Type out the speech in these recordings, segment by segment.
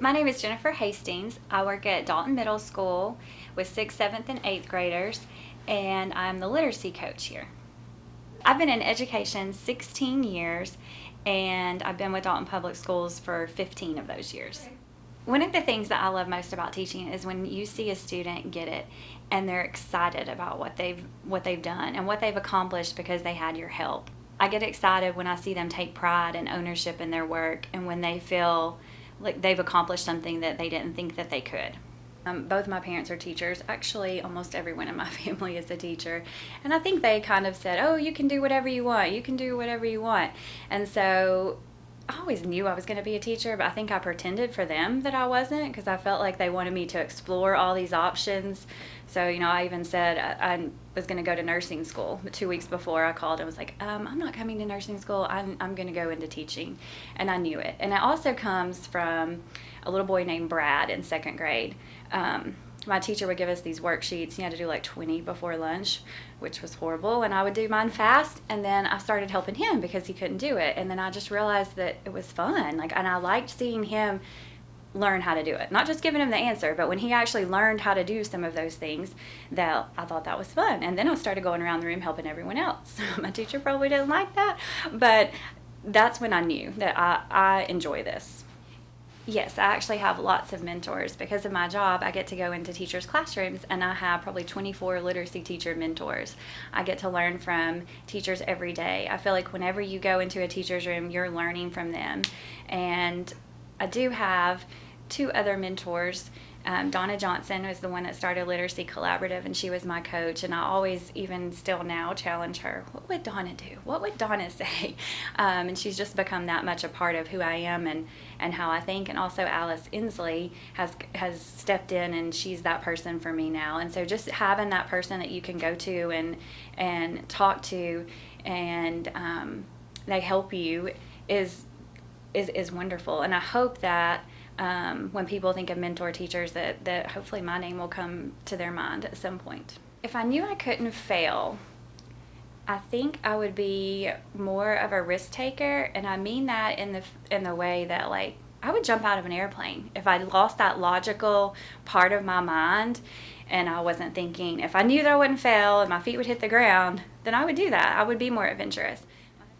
My name is Jennifer Hastings. I work at Dalton Middle School with 6th, 7th, and 8th graders, and I'm the literacy coach here. I've been in education 16 years, and I've been with Dalton Public Schools for 15 of those years. One of the things that I love most about teaching is when you see a student get it and they're excited about what they've done and what they've accomplished because they had your help. I get excited when I see them take pride and ownership in their work and when they feel like they've accomplished something that they didn't think that they could. Both my parents are teachers. Actually, almost everyone in my family is a teacher. And I think they kind of said, oh, you can do whatever you want. You can do whatever you want. And so I always knew I was going to be a teacher, but I think I pretended for them that I wasn't because I felt like they wanted me to explore all these options. So, I even said I was going to go to nursing school. But 2 weeks before I called and was like, I'm not coming to nursing school. I'm going to go into teaching. And I knew it. And it also comes from a little boy named Brad in 2nd grade. My teacher would give us these worksheets. You had to do like 20 before lunch, which was horrible. And I would do mine fast. And then I started helping him because he couldn't do it. And then I just realized that it was fun. And I liked seeing him learn how to do it. Not just giving him the answer, but when he actually learned how to do some of those things, that I thought that was fun. And then I started going around the room helping everyone else. My teacher probably didn't like that, but that's when I knew that I enjoy this. Yes, I actually have lots of mentors. Because of my job, I get to go into teachers' classrooms and I have probably 24 literacy teacher mentors. I get to learn from teachers every day. I feel like whenever you go into a teacher's room, you're learning from them. And I do have 2 other mentors. Donna Johnson was the one that started Literacy Collaborative, and she was my coach. And I always, even still now, challenge her. What would Donna do? What would Donna say? And she's just become that much a part of who I am and how I think. And also Alice Inslee has stepped in, and she's that person for me now. And so just having that person that you can go to and talk to, and they help you is wonderful. And I hope that when people think of mentor teachers, that hopefully my name will come to their mind at some point. If I knew I couldn't fail, I think I would be more of a risk taker, and I mean that in the way that, like, I would jump out of an airplane if I lost that logical part of my mind and I wasn't thinking. If I knew that I wouldn't fail and my feet would hit the ground, then I would do that. I would be more adventurous.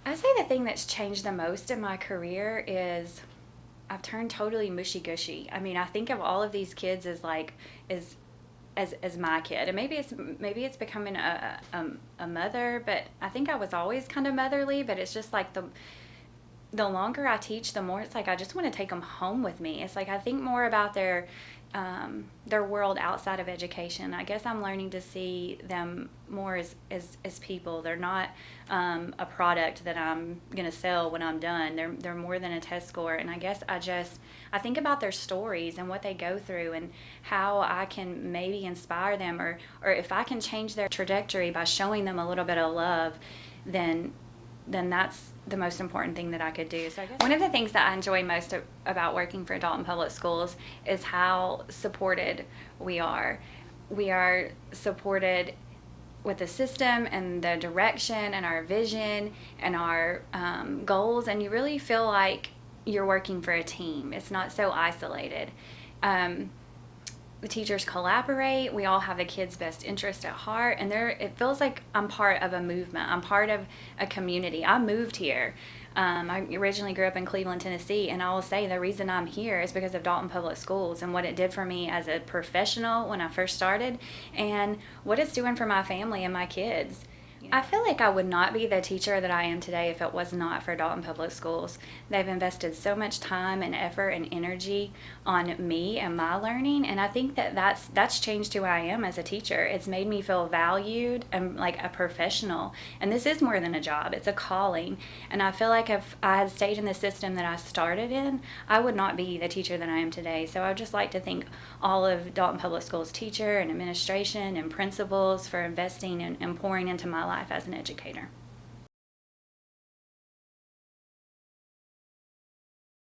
I'd say the thing that's changed the most in my career is I've turned totally mushy-gushy. I mean, I think of all of these kids as my kid, and maybe it's becoming a mother, but I think I was always kind of motherly. But it's just like the longer I teach, the more it's like I just want to take them home with me. It's like I think more about their world outside of education. I guess I'm learning to see them more as people. They're not a product that I'm going to sell when I'm done. They're more than a test score. And I guess I think about their stories and what they go through and how I can maybe inspire them, or if I can change their trajectory by showing them a little bit of love, then that's the most important thing that I could do. So I guess one of the things that I enjoy most about working for Dalton Public Schools is how supported we are. We are supported with the system and the direction and our vision and our goals, and you really feel like you're working for a team. It's not so isolated. The teachers collaborate. We all have the kids' best interest at heart, and it feels like I'm part of a movement. I'm part of a community. I moved here. I originally grew up in Cleveland, Tennessee, and I will say the reason I'm here is because of Dalton Public Schools and what it did for me as a professional when I first started, and what it's doing for my family and my kids. I feel like I would not be the teacher that I am today if it was not for Dalton Public Schools. They've invested so much time and effort and energy on me and my learning, and I think that's changed who I am as a teacher. It's made me feel valued and like a professional, and this is more than a job. It's a calling, and I feel like if I had stayed in the system that I started in, I would not be the teacher that I am today. So I would just like to thank all of Dalton Public Schools teacher and administration and principals for investing and pouring into my life as an educator.